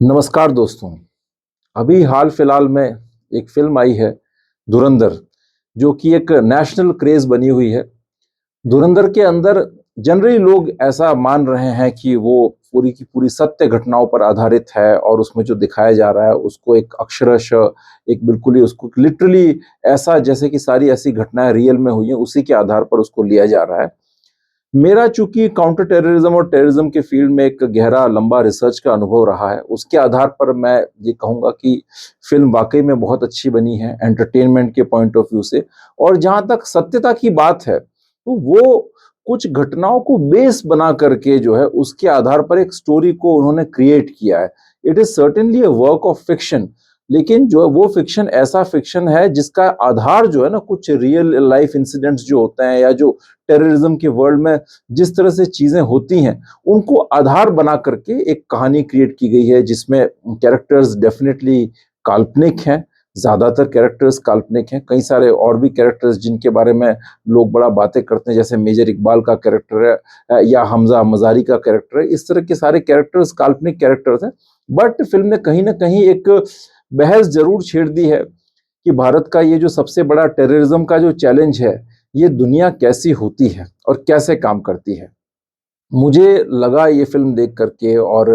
नमस्कार दोस्तों। अभी हाल फिलहाल में एक फिल्म आई है धुरंधर, जो कि एक नेशनल क्रेज बनी हुई है। धुरंधर के अंदर जनरली लोग ऐसा मान रहे हैं कि वो पूरी की पूरी सत्य घटनाओं पर आधारित है और उसमें जो दिखाया जा रहा है उसको एक अक्षरशः एक बिल्कुल ही उसको लिटरली ऐसा जैसे कि सारी ऐसी घटनाएं रियल में हुई हैं उसी के आधार पर उसको लिया जा रहा है। मेरा चूंकि काउंटर टेररिज्म और टेररिज्म के फील्ड में एक गहरा लंबा रिसर्च का अनुभव रहा है, उसके आधार पर मैं ये कहूँगा कि फ़िल्म वाक़ई में बहुत अच्छी बनी है एंटरटेनमेंट के पॉइंट ऑफ व्यू से। और जहाँ तक सत्यता की बात है, तो वो कुछ घटनाओं को बेस बना करके जो है उसके आधार पर एक स्टोरी को उन्होंने क्रिएट किया है। It is certainly a work of fiction, लेकिन जो है वो फ़िक्शन ऐसा फ़िक्शन है जिसका आधार जो है ना कुछ रियल लाइफ़ इंसिडेंट्स जो होते हैं या जो टेररिज्म के वर्ल्ड में जिस तरह से चीजें होती हैं, उनको आधार बना करके एक कहानी क्रिएट की गई है जिसमें कैरेक्टर्स डेफिनेटली काल्पनिक हैं। ज्यादातर कैरेक्टर्स काल्पनिक हैं। कई सारे और भी कैरेक्टर्स जिनके बारे में लोग बड़ा बातें करते हैं, जैसे मेजर इकबाल का कैरेक्टर है या हमजा मजारी का कैरेक्टर है। इस तरह के सारे कैरेक्टर्स काल्पनिक कैरेक्टर्स हैं। बट फिल्म ने कहीं ना कहीं एक बहस जरूर छेड़ दी है कि भारत का ये जो सबसे बड़ा टेररिज्म का जो चैलेंज है, ये दुनिया कैसी होती है और कैसे काम करती है। मुझे लगा ये फ़िल्म देख कर के और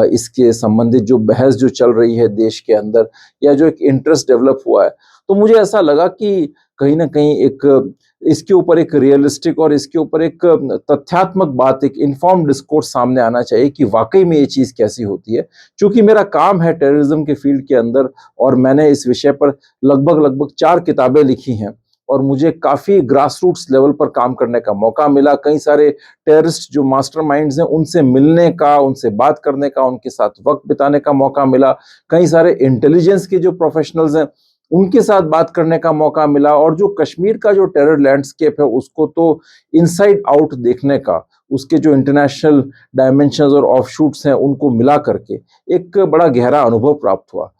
इसके संबंधित जो बहस जो चल रही है देश के अंदर या जो एक इंटरेस्ट डेवलप हुआ है, तो मुझे ऐसा लगा कि कहीं न कहीं एक इसके ऊपर एक रियलिस्टिक और इसके ऊपर एक तथ्यात्मक बात, एक इन्फॉर्म्ड डिस्कोर्स सामने आना चाहिए कि वाक़ई में ये चीज़ कैसी होती है। चूँकि मेरा काम है टेररिज़्म के फ़ील्ड के अंदर और मैंने इस विषय पर लगभग-लगभग 4 किताबें लिखी हैं और मुझे काफ़ी ग्रासरूट्स लेवल पर काम करने का मौका मिला। कई सारे टेररिस्ट जो मास्टरमाइंड्स हैं उनसे मिलने का, उनसे बात करने का, उनके साथ वक्त बिताने का मौका मिला। कई सारे इंटेलिजेंस के जो प्रोफेशनल्स हैं उनके साथ बात करने का मौका मिला और जो कश्मीर का जो टेरर लैंडस्केप है उसको तो इनसाइड आउट देखने का, उसके जो इंटरनेशनल डायमेंशंस और ऑफशूट्स हैं उनको मिला करके एक बड़ा गहरा अनुभव प्राप्त हुआ।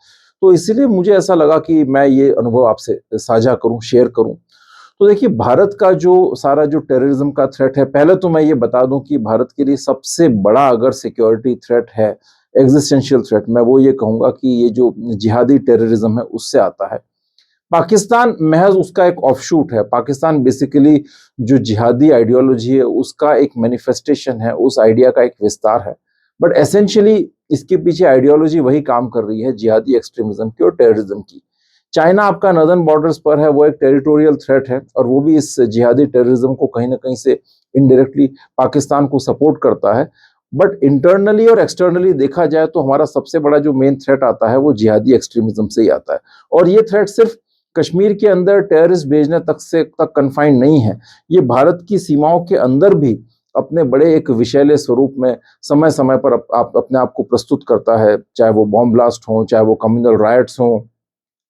तो इसीलिए मुझे ऐसा लगा कि मैं ये अनुभव आपसे साझा करूं, शेयर करूं। तो देखिए, भारत का जो सारा जो टेररिज्म का थ्रेट है, पहले तो मैं ये बता दूं कि भारत के लिए सबसे बड़ा अगर सिक्योरिटी थ्रेट है, एग्जिस्टेंशियल थ्रेट, मैं वो ये कहूंगा कि ये जो जिहादी टेररिज्म है उससे आता है। पाकिस्तान महज उसका एक ऑफशूट है। पाकिस्तान बेसिकली जो जिहादी आइडियोलॉजी है उसका एक मैनिफेस्टेशन है, उस आइडिया का एक विस्तार है। बट एसेंशियली इसके पीछे आइडियोलॉजी वही काम कर रही है, जिहादी एक्सट्रीमिज्म की और टेररिज्म की। चाइना आपका नॉर्दर्न बॉर्डर्स पर है, वो एक टेरिटोरियल थ्रेट है और वो भी इस जिहादी टेररिज्म को कहीं ना कहीं से इनडायरेक्टली पाकिस्तान को सपोर्ट करता है। बट इंटरनली और एक्सटर्नली देखा जाए तो हमारा सबसे बड़ा जो मेन थ्रेट आता है वो जिहादी एक्सट्रीमिज्म से ही आता है। और ये थ्रेट सिर्फ कश्मीर के अंदर टेररिस्ट भेजने तक कन्फाइंड नहीं है। ये भारत की सीमाओं के अंदर भी अपने बड़े एक विषैले स्वरूप में समय समय पर आप अपने आप को प्रस्तुत करता है, चाहे वो बॉम्ब ब्लास्ट हो, चाहे वो कम्युनल राइट्स हो,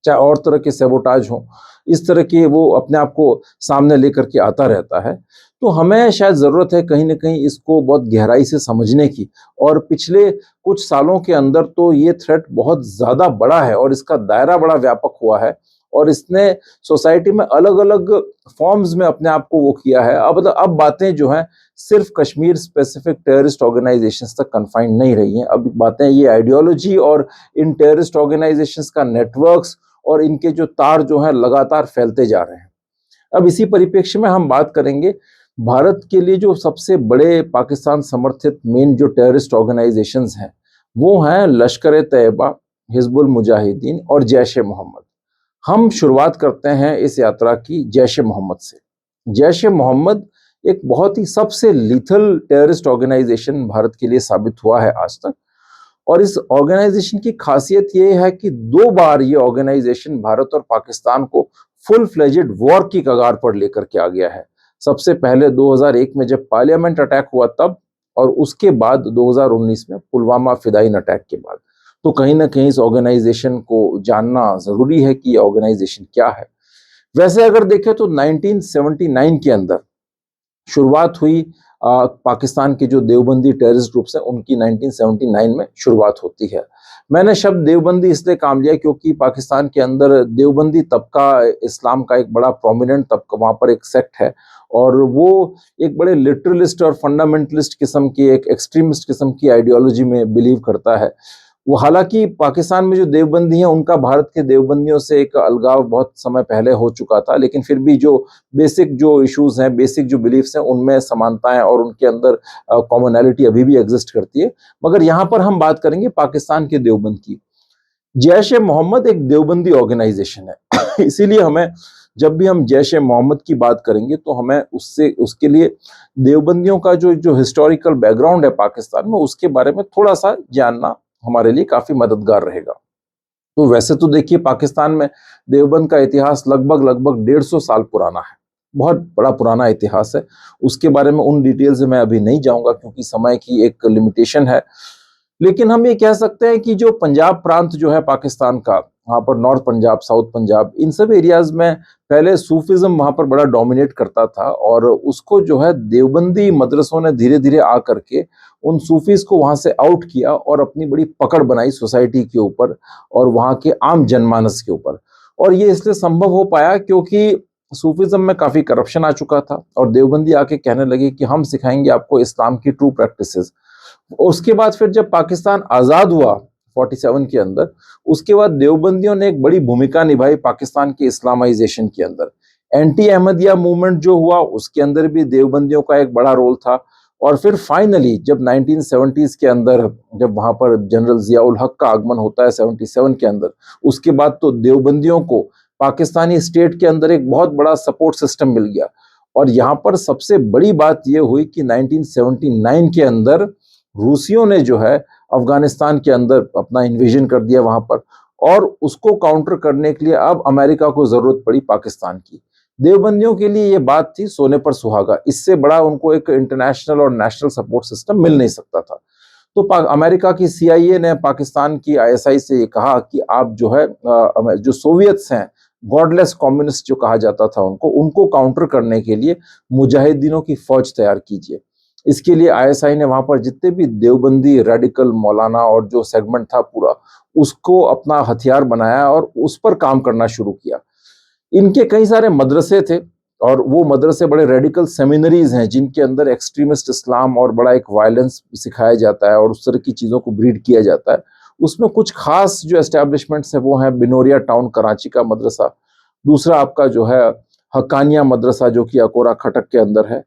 चाहे और तरह के सेबोटाज हो। इस तरह के वो अपने आप को सामने लेकर के आता रहता है। तो हमें शायद ज़रूरत है कहीं न कहीं इसको बहुत गहराई से समझने की। और पिछले कुछ सालों के अंदर तो ये थ्रेट बहुत ज़्यादा बड़ा है और इसका दायरा बड़ा व्यापक हुआ है और इसने सोसाइटी में अलग-अलग फॉर्म्स में अपने आप को वो किया है। अब बातें जो हैं सिर्फ कश्मीर स्पेसिफिक टेररिस्ट ऑर्गेनाइजेशंस तक कन्फाइंड नहीं रही हैं। अब बातें ये आइडियोलॉजी और इन टेररिस्ट ऑर्गेनाइजेशंस का नेटवर्क्स और इनके जो तार जो हैं लगातार फैलते जा रहे हैं। अब इसी परिप्रेक्ष्य में हम बात करेंगे भारत के लिए जो सबसे बड़े पाकिस्तान समर्थित मेन जो टेररिस्ट ऑर्गेनाइजेशंस हैं, वो हैं लश्कर ए तैयबा, हिजबुल मुजाहिदीन और जैश ए मोहम्मद। हम शुरुआत करते हैं इस यात्रा की जैश ए मोहम्मद से। जैश ए मोहम्मद एक बहुत ही सबसे लीथल टेररिस्ट ऑर्गेनाइजेशन भारत के लिए साबित हुआ है आज तक। और इस ऑर्गेनाइजेशन की खासियत ये है कि 2 बार ये ऑर्गेनाइजेशन भारत और पाकिस्तान को फुल फ्लेजेड वॉर की कगार पर लेकर के आ गया है। सबसे पहले 2001 में जब पार्लियामेंट अटैक हुआ तब, और उसके बाद 2019 में पुलवामा फिदाइन अटैक के बाद। तो कहीं ना कहीं इस ऑर्गेनाइजेशन को जानना जरूरी है कि ये ऑर्गेनाइजेशन क्या है। वैसे अगर देखें तो 1979 के अंदर शुरुआत हुई। पाकिस्तान के जो देवबंदी टेररिस्ट ग्रुप्स हैं उनकी 1979 में शुरुआत होती है। मैंने शब्द देवबंदी इसलिए काम लिया क्योंकि पाकिस्तान के अंदर देवबंदी तबका इस्लाम का एक बड़ा प्रोमिनेंट तबका, वहाँ पर एक सेक्ट है और वो एक बड़े लिटरलिस्ट और फंडामेंटलिस्ट किस्म की, एक एक्सट्रीमिस्ट किस्म की आइडियोलॉजी में बिलीव करता है। वो हालांकि पाकिस्तान में जो देवबंदी हैं उनका भारत के देवबंदियों से एक अलगाव बहुत समय पहले हो चुका था, लेकिन फिर भी जो बेसिक जो इश्यूज हैं, बेसिक जो बिलीफ्स हैं, उनमें समानताएं और उनके अंदर कॉमनैलिटी अभी भी एग्जिस्ट करती है। मगर यहाँ पर हम बात करेंगे पाकिस्तान के देवबंद की। जैश ए मोहम्मद एक देवबंदी ऑर्गेनाइजेशन है इसीलिए हमें जब भी हम जैश ए मोहम्मद की बात करेंगे तो हमें उससे उसके लिए देवबंदियों का जो जो हिस्टोरिकल बैकग्राउंड है पाकिस्तान में, उसके बारे में थोड़ा सा जानना हमारे लिए काफी मददगार रहेगा। तो वैसे तो देखिए, पाकिस्तान में देवबंद का इतिहास लगभग लगभग 150 साल पुराना है। बहुत बड़ा पुराना इतिहास है। उसके बारे में उन डिटेल्स में मैं अभी नहीं जाऊंगा क्योंकि समय की एक लिमिटेशन है। लेकिन हम ये कह सकते हैं कि जो पंजाब प्रांत जो है पाकिस्तान का, वहाँ पर नॉर्थ पंजाब, साउथ पंजाब, इन सब एरियाज में पहले सूफिज्म वहाँ पर बड़ा डोमिनेट करता था और उसको जो है देवबंदी मदरसों ने धीरे धीरे आ करके उन सूफीज को वहाँ से आउट किया और अपनी बड़ी पकड़ बनाई सोसाइटी के ऊपर और वहाँ के आम जनमानस के ऊपर। और ये इसलिए संभव हो पाया क्योंकि सूफिज्म में काफी करप्शन आ चुका था और देवबंदी आके कहने लगे कि हम सिखाएंगे आपको इस्लाम की ट्रू प्रैक्टिसेस। उसके बाद फिर जब पाकिस्तान आजाद हुआ 47 के अंदर, उसके बाद देवबंदियों ने एक बड़ी भूमिका निभाई पाकिस्तान के इस्लामाइजेशन के अंदर। एंटी अहमदिया मूवमेंट जो हुआ उसके अंदर भी देवबंदियों का एक बड़ा रोल था। और फिर फाइनली जब 1970s के अंदर, जब वहां पर जनरल जियाउल हक का आगमन होता है 77 के अंदर, उसके बाद तो देवबंदियों को पाकिस्तानी स्टेट के अंदर एक बहुत बड़ा सपोर्ट सिस्टम मिल गया। और यहाँ पर सबसे बड़ी बात यह हुई कि 1979 के अंदर रूसियों ने जो है अफगानिस्तान के अंदर अपना इन्वेजन कर दिया वहां पर, और उसको काउंटर करने के लिए अब अमेरिका को जरूरत पड़ी पाकिस्तान की। देवबंदियों के लिए ये बात थी सोने पर सुहागा, इससे बड़ा उनको एक इंटरनेशनल और नेशनल सपोर्ट सिस्टम मिल नहीं सकता था। तो अमेरिका की CIA ने पाकिस्तान की ISI से ये कहा कि आप जो है जो सोवियत्स हैं, गॉडलेस कम्युनिस्ट जो कहा जाता था उनको उनको काउंटर करने के लिए मुजाहिदीनों की फौज तैयार कीजिए। इसके लिए ISI ने वहां पर जितने भी देवबंदी रेडिकल मौलाना और जो सेगमेंट था पूरा, उसको अपना हथियार बनाया और उस पर काम करना शुरू किया। इनके कई सारे मदरसे थे और वो मदरसे बड़े रेडिकल सेमिनरीज हैं जिनके अंदर एक्सट्रीमिस्ट इस्लाम और बड़ा एक वायलेंस सिखाया जाता है और उस तरह की चीज़ों को ब्रीड किया जाता है। उसमें कुछ खास जो एस्टेब्लिशमेंट्स हैं वो हैं बिनोरिया टाउन कराची का मदरसा, दूसरा आपका जो है हक्कानिया मदरसा जो कि अकोरा खटक के अंदर है।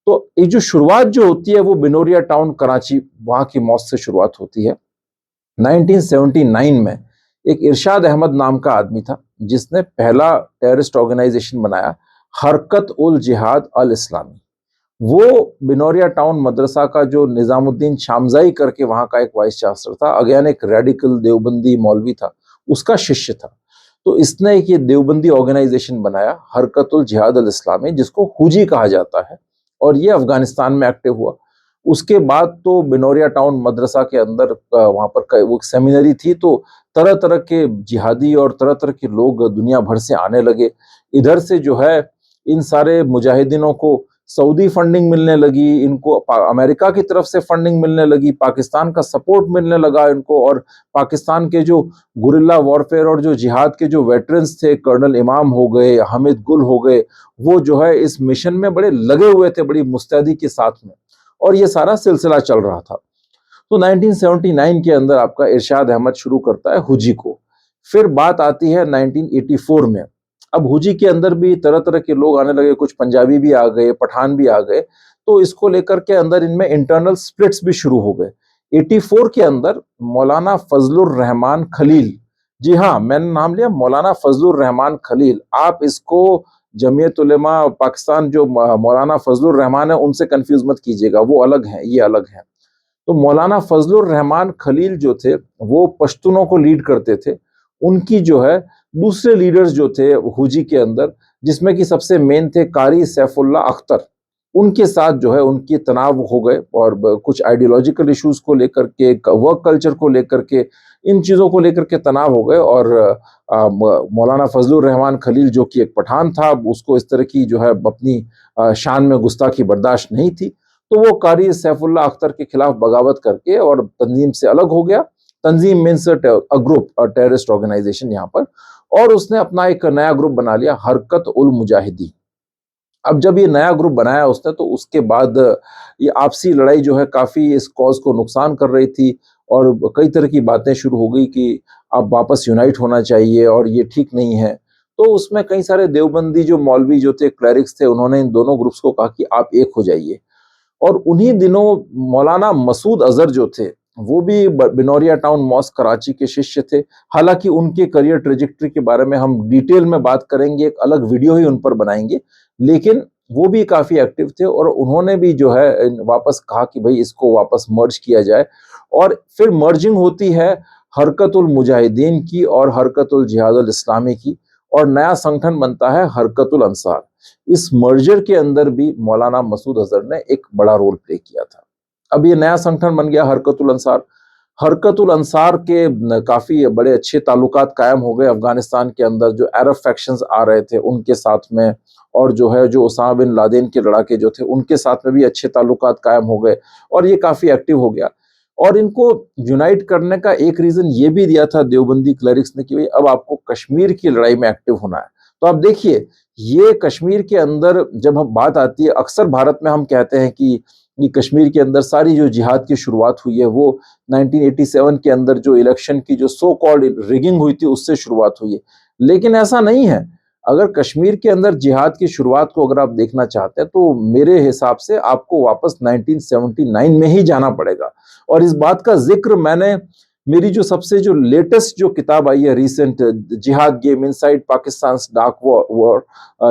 तो ये जो शुरुआत जो होती है वो बिनोरिया टाउन कराची, वहाँ की मौत से शुरुआत होती है। 1979 में एक इरशाद अहमद नाम का आदमी था जिसने पहला टेररिस्ट ऑर्गेनाइजेशन बनाया, हरकत उल जिहाद अल इस्लामी। वो बिनोरिया टाउन मदरसा का जो निजामुद्दीन शामजाई करके वहां का एक वाइस चांसलर था, अगेन एक रेडिकल देवबंदी मौलवी था, उसका शिष्य था। तो इसने एक ये देवबंदी ऑर्गेनाइजेशन बनाया, हरकत उल जिहाद अल इस्लामी, जिसको हुजी कहा जाता है, और ये अफगानिस्तान में एक्टिव हुआ। उसके बाद तो बिनोरिया टाउन मदरसा के अंदर वहां पर वो सेमिनरी थी, तो तरह तरह के जिहादी और तरह तरह के लोग दुनिया भर से आने लगे। इधर से जो है इन सारे मुजाहिदीनों को सऊदी फंडिंग मिलने लगी, इनको अमेरिका की तरफ से फंडिंग मिलने लगी, पाकिस्तान का सपोर्ट मिलने लगा इनको, और पाकिस्तान के जो गुरिल्ला वॉरफेयर और जो जिहाद के जो वेटरन्स थे, कर्नल इमाम हो गए, हामिद गुल हो गए, वो जो है इस मिशन में बड़े लगे हुए थे, बड़ी मुस्तैदी के साथ में, और ये सारा सिलसिला चल रहा था। तो 1979 के अंदर आपका इरशाद अहमद शुरू करता है हुजी को। फिर बात आती है 1984 में। अब हुजी के अंदर भी तरह तरह के लोग आने लगे, कुछ पंजाबी भी आ गए, पठान भी आ गए, तो इसको लेकर के अंदर इनमें इंटरनल स्प्लिट्स भी शुरू हो गए। 84 के अंदर मौलाना फजलुर रहमान खलील, जी हाँ मैंने नाम लिया, मौलाना फजलुर रहमान खलील, आप इसको जमीयत उलेमा पाकिस्तान जो मौलाना फजलुर रहमान है उनसे कंफ्यूज मत कीजिएगा, वो अलग हैं, ये अलग हैं। तो मौलाना फजलुर रहमान खलील जो थे वो पश्तूनों को लीड करते थे। उनकी जो है दूसरे लीडर्स जो थे हुजी के अंदर, जिसमें कि सबसे मेन थे कारी सैफुल्ला अख्तर, उनके साथ जो है उनकी तनाव हो गए और कुछ आइडियोलॉजिकल इश्यूज को लेकर के, वर्क कल्चर को लेकर के, इन चीज़ों को लेकर के तनाव हो गए। और मौलाना फजलुर रहमान खलील जो कि एक पठान था, उसको इस तरह की जो है अपनी शान में गुस्ताखी बर्दाश्त नहीं थी, तो वो कारी सैफुल्ला अख्तर के खिलाफ बगावत करके और तंजीम से अलग हो गया। तंजीम means a group, a terrorist organisation यहाँ पर, और उसने अपना एक नया ग्रुप बना लिया, हरकत उल मुजाहिदी। अब जब ये नया ग्रुप बनाया उसने, तो उसके बाद ये आपसी लड़ाई जो है काफी इस कॉज को नुकसान कर रही थी, और कई तरह की बातें शुरू हो गई कि आप वापस यूनाइट होना चाहिए और ये ठीक नहीं है। तो उसमें कई सारे देवबंदी जो मौलवी जो थे, क्लरिक्स थे, उन्होंने इन दोनों ग्रुप्स को कहा कि आप एक हो जाइए। और उन्हीं दिनों मौलाना मसूद अजहर जो थे, वो भी बिनौरिया टाउन मॉस्क कराची के शिष्य थे। हालांकि उनके करियर ट्रेजेक्ट्री के बारे में हम डिटेल में बात करेंगे, एक अलग वीडियो ही उन पर बनाएंगे, लेकिन वो भी काफी एक्टिव थे और उन्होंने भी जो है वापस कहा कि भाई इसको वापस मर्ज किया जाए। और फिर मर्जिंग होती है हरकतुल मुजाहिदीन की और हरकतुल जिहादुल इस्लामी की, और नया संगठन बनता है हरकतुल अंसार। इस मर्जर के अंदर भी मौलाना मसूद अजहर ने एक बड़ा रोल प्ले किया था। अब ये नया संगठन बन गया हरकतुल अंसार। हरकतुल अंसार के काफी बड़े अच्छे ताल्लुकात कायम हो गए अफगानिस्तान के अंदर, जो अरब फैक्शंस आ रहे थे उनके साथ में, और जो है जो उसामा बिन लादेन के लड़ाके जो थे उनके साथ में भी अच्छे ताल्लुकात कायम हो गए, और ये काफी एक्टिव हो गया। और इनको यूनाइट करने का एक रीजन ये भी दिया था देवबंदी क्लरिक्स ने कि भाई अब आपको कश्मीर की लड़ाई में एक्टिव होना है। तो आप देखिए, ये कश्मीर के अंदर जब हम बात आती है, अक्सर भारत में हम कहते हैं कि ये कश्मीर के अंदर सारी जो जिहाद की शुरुआत हुई है वो 1987 के अंदर जो इलेक्शन की जो सो कॉल्ड रिगिंग हुई थी उससे शुरुआत हुई है। लेकिन ऐसा नहीं है। अगर कश्मीर के अंदर जिहाद की शुरुआत को अगर आप देखना चाहते हैं तो मेरे हिसाब से आपको वापस 1979 में ही जाना पड़ेगा। और इस बात का जिक्र मैंने मेरी जो सबसे जो लेटेस्ट जो किताब आई है रिसेंट, जिहाद game inside Pakistan dark war,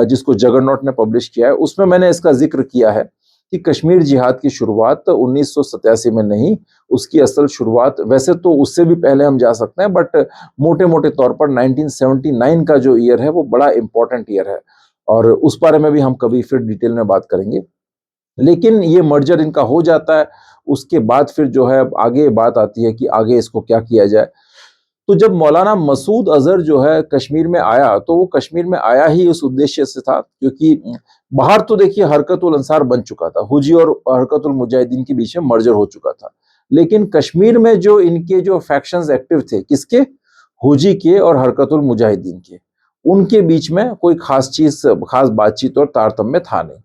जिसको जगरनॉट ने पब्लिश किया है, उसमें मैंने इसका जिक्र किया है कि कश्मीर जिहाद की शुरुआत 1987 में नहीं, उसकी असल शुरुआत वैसे तो उससे भी पहले हम जा सकते हैं, बट मोटे मोटे तौर पर 1979 का जो ईयर है वो बड़ा इंपॉर्टेंट ईयर है, और उस बारे में भी हम कभी फिर डिटेल में बात करेंगे। लेकिन ये मर्जर इनका हो जाता है। उसके बाद फिर जो है आगे बात आती है कि आगे इसको क्या किया जाए। तो जब मौलाना मसूद अजहर जो है कश्मीर में आया, तो वो कश्मीर में आया ही उस उद्देश्य से था, क्योंकि बाहर तो देखिए हरकतुल अंसार बन चुका था, हुजी और हरकतुल मुजाहिदीन के बीच में मर्जर हो चुका था। लेकिन कश्मीर में जो इनके जो फैक्शंस एक्टिव थे, किसके? हुजी के और हरकतुल मुजाहिदीन के, उनके बीच में कोई खास बातचीत और तारतम्य था नहीं।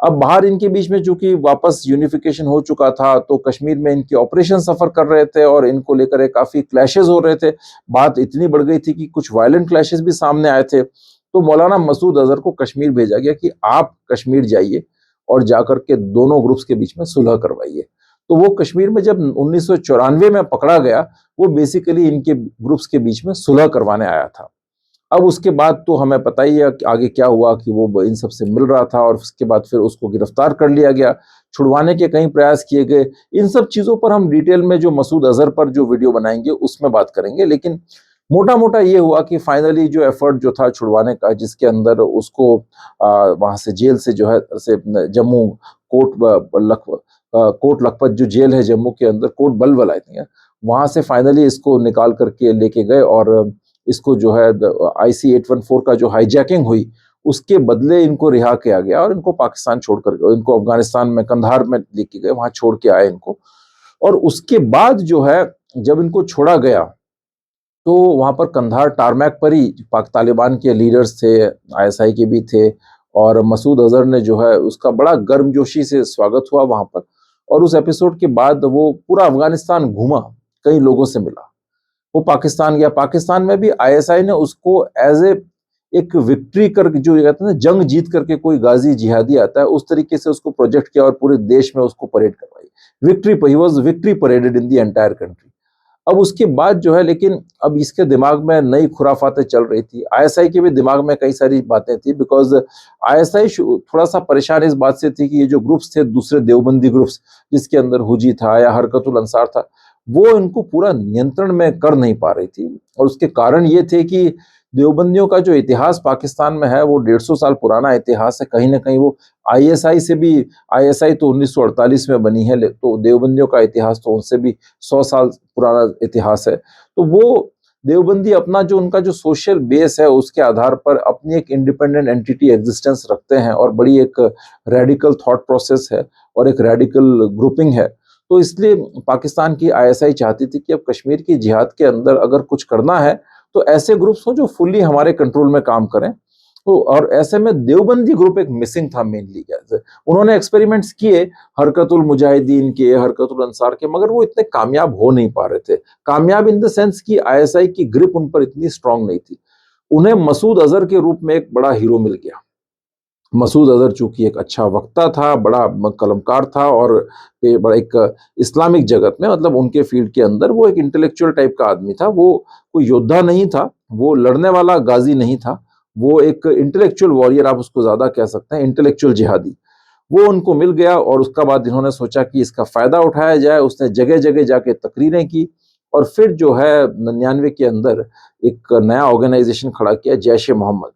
अब बाहर इनके बीच में चूंकि वापस यूनिफिकेशन हो चुका था, तो कश्मीर में इनके ऑपरेशन सफर कर रहे थे और इनको लेकर काफी क्लैशेस हो रहे थे। बात इतनी बढ़ गई थी कि कुछ वायलेंट क्लैशेस भी सामने आए थे। तो मौलाना मसूद अजहर को कश्मीर भेजा गया कि आप कश्मीर जाइए और जाकर के दोनों ग्रुप्स के बीच में सुलह करवाइए। तो वो कश्मीर में जब 1994 में पकड़ा गया, वो बेसिकली इनके ग्रुप्स के बीच में सुलह करवाने आया था। अब उसके बाद तो हमें पता ही है कि आगे क्या हुआ, कि वो इन सब से मिल रहा था और उसके बाद फिर उसको गिरफ्तार कर लिया गया, छुड़वाने के कई प्रयास किए गए। इन सब चीजों पर हम डिटेल में जो मसूद अजहर पर जो वीडियो बनाएंगे उसमें बात करेंगे। लेकिन मोटा मोटा ये हुआ कि फाइनली जो एफर्ट जो था छुड़वाने का, जिसके अंदर उसको वहां से जेल से जो है से जम्मू कोट लखपत जो जेल है जम्मू के अंदर, कोट बलबल आई थिंक, वहां से फाइनली इसको निकाल करके लेके गए, और इसको जो है IC 814 का जो हाईजैकिंग हुई उसके बदले इनको रिहा किया गया, और इनको पाकिस्तान छोड़कर इनको अफगानिस्तान में कंधार में लेके गए, वहां छोड़ के आए इनको। और उसके बाद जो है जब इनको छोड़ा गया, तो वहां पर कंधार टारमैक पर ही पाक तालिबान के लीडर्स थे, ISI के भी थे, और मसूद अजहर ने जो है उसका बड़ा गर्मजोशी से स्वागत हुआ वहां पर। और उस एपिसोड के बाद वो पूरा अफगानिस्तान घूमा, कई लोगों से मिला, वो पाकिस्तान गया। पाकिस्तान में भी ISI ने उसको एज ए एक विक्ट्री कर, जो कहते हैं ना जंग जीत करके कोई गाजी जिहादी आता है, उस तरीके से उसको प्रोजेक्ट किया और पूरे देश में उसको परेड करवाई। He was victory paraded in the entire country. अब उसके बाद जो है, लेकिन अब इसके दिमाग में नई खुराफातें चल रही थी, ISI के भी दिमाग में कई सारी बातें थी, बिकॉज ISI थोड़ा सा परेशान इस बात से थी कि ये जो ग्रुप्स थे दूसरे देवबंदी ग्रुप्स, जिसके अंदर हुजी था या हरकतुल अंसार था, वो इनको पूरा नियंत्रण में कर नहीं पा रही थी। और उसके कारण ये थे कि देवबंदियों का जो इतिहास पाकिस्तान में है वो 150 साल पुराना इतिहास है, कहीं ना कहीं वो ISI से भी, ISI तो 1948 में बनी है, तो देवबंदियों का इतिहास तो उनसे भी 100 साल पुराना इतिहास है। तो वो देवबंदी अपना जो उनका जो सोशल बेस है उसके आधार पर अपनी एक इंडिपेंडेंट एंटिटी एग्जिस्टेंस रखते हैं, और बड़ी एक रेडिकल थॉट प्रोसेस है और एक रेडिकल ग्रुपिंग है। तो इसलिए पाकिस्तान की ISI चाहती थी कि अब कश्मीर की जिहाद के अंदर अगर कुछ करना है तो ऐसे ग्रुप्स हो जो फुल्ली हमारे कंट्रोल में काम करें। तो और ऐसे में देवबंदी ग्रुप एक मिसिंग था मेनली। उन्होंने एक्सपेरिमेंट्स किए हरकतुल मुजाहिदीन के, हरकतुल अंसार के, मगर वो इतने कामयाब हो नहीं पा रहे थे। कामयाब इन द सेंस कि आईएसआई की ग्रिप उन पर इतनी स्ट्रांग नहीं थी। उन्हें मसूद अजहर के रूप में एक बड़ा हीरो मिल गया। मसूद अजहर चूंकि एक अच्छा वक्ता था, बड़ा कलमकार था, और बड़ा एक इस्लामिक जगत में, मतलब उनके फील्ड के अंदर वो एक इंटेलेक्चुअल टाइप का आदमी था। वो कोई योद्धा नहीं था, वो लड़ने वाला गाजी नहीं था, वो एक इंटेलेक्चुअल वॉरियर, आप उसको ज्यादा कह सकते हैं, इंटेलेक्चुअल जिहादी। वो उनको मिल गया और उसका बाद इन्होंने सोचा कि इसका फायदा उठाया जाए। उसने जगह जगह जाके तकरीरें की और फिर जो है 99 के अंदर एक नया ऑर्गेनाइजेशन खड़ा किया, जैश ए मोहम्मद।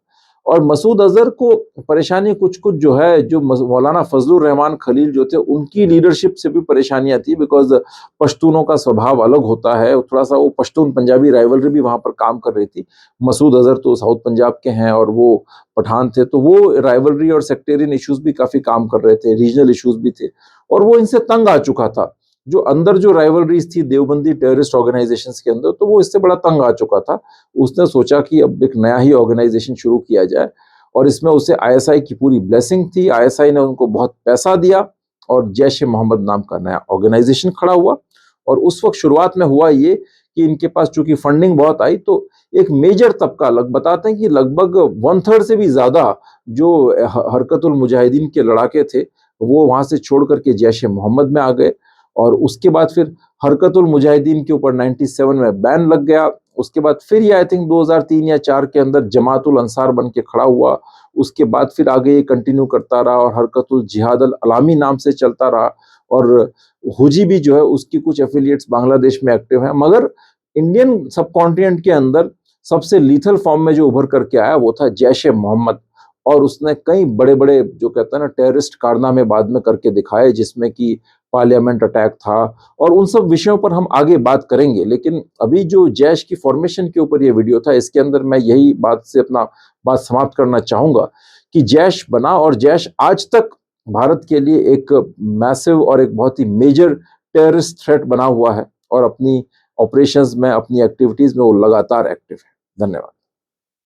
और मसूद अजहर को परेशानी कुछ कुछ जो है, जो मौलाना फजलुर रहमान खलील जो थे उनकी लीडरशिप से भी परेशानियां थी, बिकॉज पश्तूनों का स्वभाव अलग होता है। थोड़ा सा वो पश्तून पंजाबी राइवलरी भी वहां पर काम कर रही थी। मसूद अजहर तो साउथ पंजाब के हैं और वो पठान थे, तो वो राइवलरी और सेक्टेरियन इश्यूज भी काफी काम कर रहे थे, रीजनल इश्यूज भी थे, और वो इनसे तंग आ चुका था। जो अंदर जो राइवलरीज थी देवबंदी टेररिस्ट ऑर्गेनाइजेशंस के अंदर, तो वो इससे बड़ा तंग आ चुका था। उसने सोचा कि अब एक नया ही ऑर्गेनाइजेशन शुरू किया जाए, और इसमें उसे आईएसआई की पूरी ब्लेसिंग थी। आईएसआई ने उनको बहुत पैसा दिया और जैश ए मोहम्मद नाम का नया ऑर्गेनाइजेशन खड़ा हुआ। और उस वक्त शुरुआत में हुआ ये कि इनके पास चूंकि फंडिंग बहुत आई, तो एक मेजर तबका, बताते हैं कि लगभग 1/3 से भी ज्यादा जो हरकतुल मुजाहिदीन के लड़ाके थे, वो वहां से छोड़ करके जैश ए मोहम्मद में आ गए। और उसके बाद फिर हरकतुल मुजाहिदीन के ऊपर 97 में बैन लग गया। उसके बाद फिर ये आई थिंक 2003 या 4 के अंदर जमातुल अंसार बन के खड़ा हुआ। उसके बाद फिर आगे ये कंटिन्यू करता रहा और हरकतुल जिहाद अल अलामी नाम से चलता रहा। और हुजी भी जो है उसकी कुछ एफिलिएट्स बांग्लादेश में एक्टिव हैं, मगर इंडियन सब कॉन्टिनेंट के अंदर सबसे लीथल फॉर्म में जो उभर करके आया वो था जैश ए मोहम्मद। और उसने कई बड़े बड़े जो कहते हैं ना टेररिस्ट कारनामे बाद में करके दिखाए, जिसमें कि पार्लियामेंट अटैक था, और उन सब विषयों पर हम आगे बात करेंगे। लेकिन अभी जो जैश की फॉर्मेशन के ऊपर ये वीडियो था, इसके अंदर मैं यही बात से अपना बात समाप्त करना चाहूंगा कि जैश बना, और जैश आज तक भारत के लिए एक मैसिव और एक बहुत ही मेजर टेररिस्ट थ्रेट बना हुआ है, और अपनी ऑपरेशंस में, अपनी एक्टिविटीज में वो लगातार एक्टिव है। धन्यवाद।